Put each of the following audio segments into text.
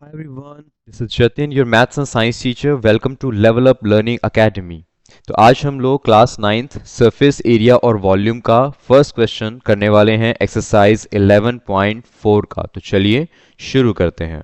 Hi everyone, this is Jatin, your maths and science teacher. Welcome to Level Up Learning Academy. तो आज हम लोग class ninth surface area और volume का first question करने वाले हैं एक्सरसाइज 11.4 का। तो चलिए शुरू करते हैं।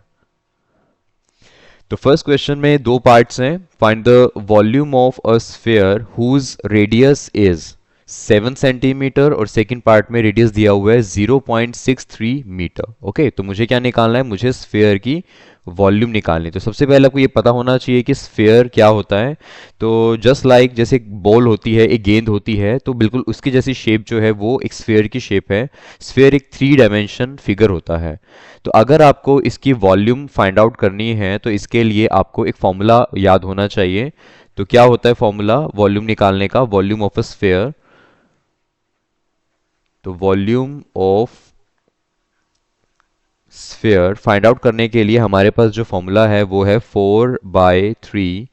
तो फर्स्ट क्वेश्चन में दो पार्ट्स हैं। Find the volume of a sphere whose radius is 7 centimetre और सेकंड पार्ट में रेडियस दिया हुआ है 0.63 मीटर। ओके, तो मुझे क्या निकालना है? मुझे स्फीयर की वॉल्यूम निकालनी है। तो सबसे पहले आपको ये पता होना चाहिए कि स्फीयर क्या होता है। तो जस्ट लाइक जैसे एक बॉल होती है, एक गेंद होती है, तो बिल्कुल उसकी जैसी शेप जो है वो एक स्फीयर की शेप है। स्फीयर एक 3 डायमेंशन फिगर होता है। तो अगर आपको इसकी वॉल्यूम फाइंड आउट करनी है तो इसके लिए आपको एक फॉर्मूला याद होना चाहिए। तो क्या होता है फॉर्मूला वॉल्यूम निकालने का? Volume of a sphere. तो volume of sphere find out करने के लिए हमारे पास जो फॉर्मूला है वो है 4/3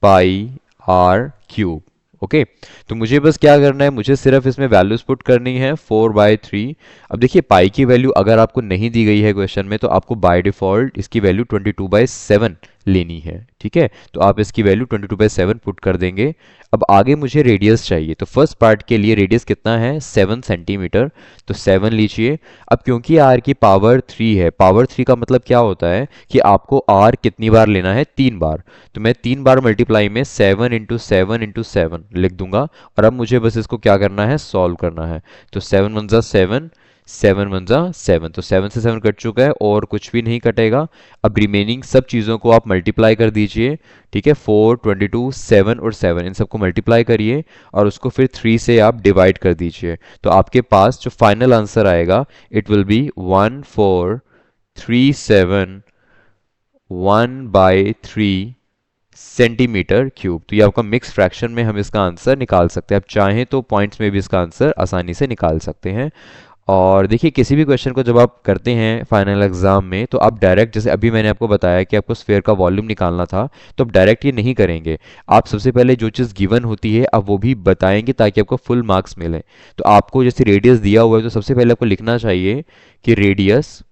पाई r क्यूब। ओके, तो मुझे बस क्या करना है, मुझे सिर्फ इसमें वैल्यूज पुट करनी है 4/3। अब देखिए पाई की वैल्यू अगर आपको नहीं दी गई है क्वेश्चन में तो आपको बाय डिफॉल्ट इसकी वैल्यू 22/7 लेनी है। ठीक है, तो आप इसकी वैल्यू 22/7 पुट कर देंगे। अब आगे मुझे रेडियस चाहिए। तो फर्स्ट पार्ट के लिए रेडियस कितना है? 7 सेंटीमीटर। तो 7 लीजिए। अब क्योंकि r की पावर 3 है, पावर 3 का मतलब क्या होता है कि आपको r कितनी बार लेना है? 3 बार। तो मैं 3 बार मल्टीप्लाई में 7 × 7 × 7 लिख दूंगा। और अब मुझे बस इसको क्या करना है? सॉल्व करना है। तो 7 × 1 = 7, 7 × 1 = 7। तो 7 से 7 कट चुका है और कुछ भी नहीं कटेगा। अब रिमेनिंग सब चीज़ों को आप मल्टीप्लाई कर दीजिए। ठीक है, 4, 22, 7 और 7 इन सबको मल्टीप्लाई करिए और उसको फिर 3 से आप डिवाइड कर दीजिए। तो आपके पास जो फाइनल आंसर आएगा it will be 1437 centimetre cube. तो ये आपका मिक्स फ्रैक्शन में हम इसका आंसर निकाल सकते हैं। आप चाहें तो पॉइंट्स में भी इसका आंसर आसानी से निकाल सकते हैं। और देखिए किसी भी क्वेश्चन को जब आप करते हैं फाइनल एग्जाम में तो आप डायरेक्ट, जैसे अभी मैंने आपको बताया कि आपको स्फीयर का वॉल्यूम निकालना था, तो आप डायरेक्ट ये नहीं करेंगे। आप सबसे पहले जो चीज़ गिवन होती है आप वो भी बताएंगे ताकि आपको फुल मार्क्स मिले। तो आपको जैसे रेडियस दिया हुआ है तो सबसे पहले आपको लिखना चाहिए कि radius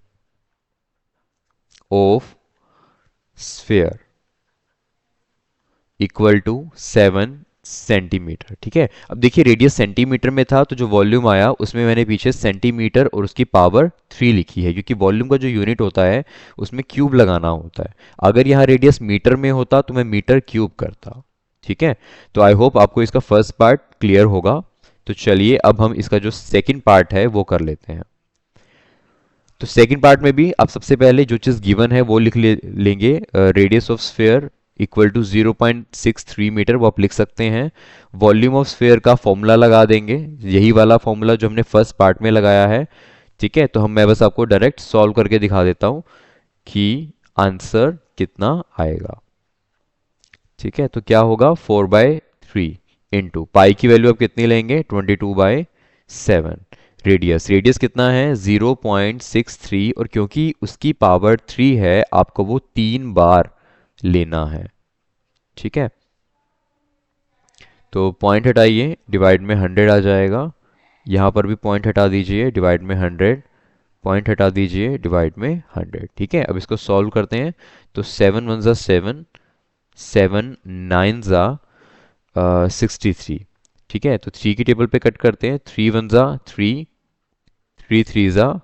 of sphere equal to 7 centimetre. ठीक है, अब देखिए रेडियस सेंटीमीटर में था तो जो वॉल्यूम आया उसमें मैंने पीछे सेंटीमीटर और उसकी पावर 3 लिखी है, क्योंकि वॉल्यूम का जो यूनिट होता है उसमें क्यूब लगाना होता है। अगर यहाँ रेडियस मीटर में होता तो मैं मीटर क्यूब करता। ठीक है, तो आई होप आपको इसका फर्स्ट पार्ट क्लियर होगा। तो चलिए अब हम इसका जो सेकंड पार्ट है वो कर लेते हैं। तो सेकंड पार्ट में भी आप सबसे पहले जो चीज़ गिवन है वो लेंगे। Radius of sphere equal to 0.63 metre, वो आप लिख सकते हैं। वॉल्यूम ऑफ स्फीयर का फॉर्मूला लगा देंगे, यही वाला फॉर्मूला जो हमने फर्स्ट पार्ट में लगाया है। ठीक है, तो मैं बस आपको डायरेक्ट सॉल्व करके दिखा देता हूँ कि आंसर कितना आएगा। ठीक है, तो क्या होगा? 4/3 इंटू पाई की वैल्यू आप कितनी लेंगे? 22/7। रेडियस रेडियस कितना है? 0.63, और क्योंकि उसकी पावर 3 है आपको वो 3 बार लेना है। ठीक है, तो पॉइंट हटाइए, डिवाइड में 100 आ जाएगा। यहाँ पर भी पॉइंट हटा दीजिए, डिवाइड में 100। पॉइंट हटा दीजिए, डिवाइड में 100। ठीक है, अब इसको सॉल्व करते हैं। तो 7 × 1 = 7, 7 × 9 = 63। ठीक है, तो 3 की टेबल पे कट करते हैं। 3 × 1 = 3, 3 × 3 =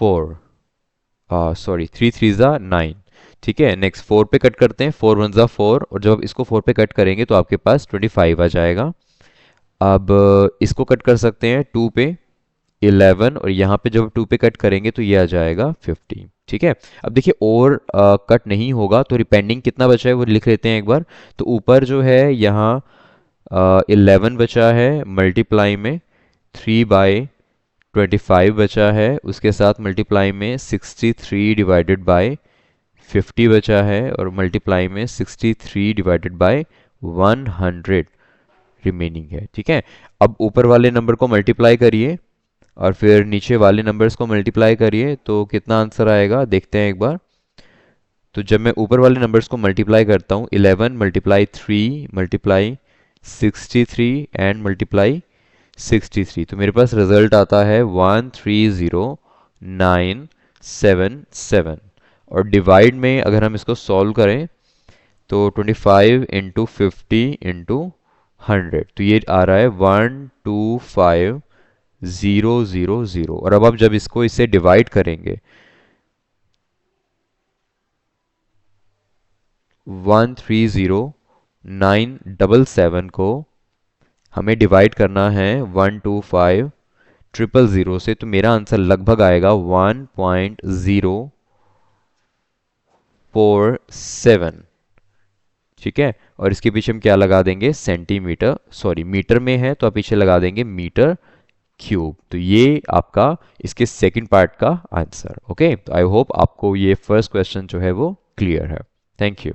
4, सॉरी 3 × 3 = 9। ठीक है, नेक्स्ट 4 पे कट करते हैं। 4 × 1 = 4, और जब आप इसको 4 पे कट करेंगे तो आपके पास 25 आ जाएगा। अब इसको कट कर सकते हैं 2 पे, 11, और यहाँ पे जब 2 पे कट करेंगे तो ये आ जाएगा 15। ठीक है, अब देखिए और कट नहीं होगा तो रिपेंडिंग कितना बचा है वो लिख लेते हैं एक बार। तो ऊपर जो है यहाँ 11 बचा है, मल्टीप्लाई में 3/25 बचा है, उसके साथ मल्टीप्लाई में 63 डिवाइडेड बाय 50 बचा है, और मल्टीप्लाई में 63 डिवाइडेड बाय 100 रिमेनिंग है। ठीक है, अब ऊपर वाले नंबर को मल्टीप्लाई करिए और फिर नीचे वाले नंबर्स को मल्टीप्लाई करिए, तो कितना आंसर आएगा देखते हैं एक बार। तो जब मैं ऊपर वाले नंबर्स को मल्टीप्लाई करता हूँ, 11 मल्टीप्लाई 3 मल्टीप्लाई 63 एंड मल्टीप्लाई 63, तो मेरे पास रिजल्ट आता है 1309 7 और डिवाइड में अगर हम इसको सॉल्व करें तो 25 × 50 × 100, तो ये आ रहा है 125000। और अब आप जब इसको इससे डिवाइड करेंगे 130977 को हमें डिवाइड करना है 125000 से, तो मेरा आंसर लगभग आएगा 1047। ठीक है, और इसके पीछे हम क्या लगा देंगे, सेंटीमीटर, सॉरी मीटर में है तो आप पीछे लगा देंगे मीटर क्यूब। तो ये आपका इसके सेकंड पार्ट का आंसर। ओके, तो आई होप आपको ये फर्स्ट क्वेश्चन जो है वो क्लियर है। Thank you.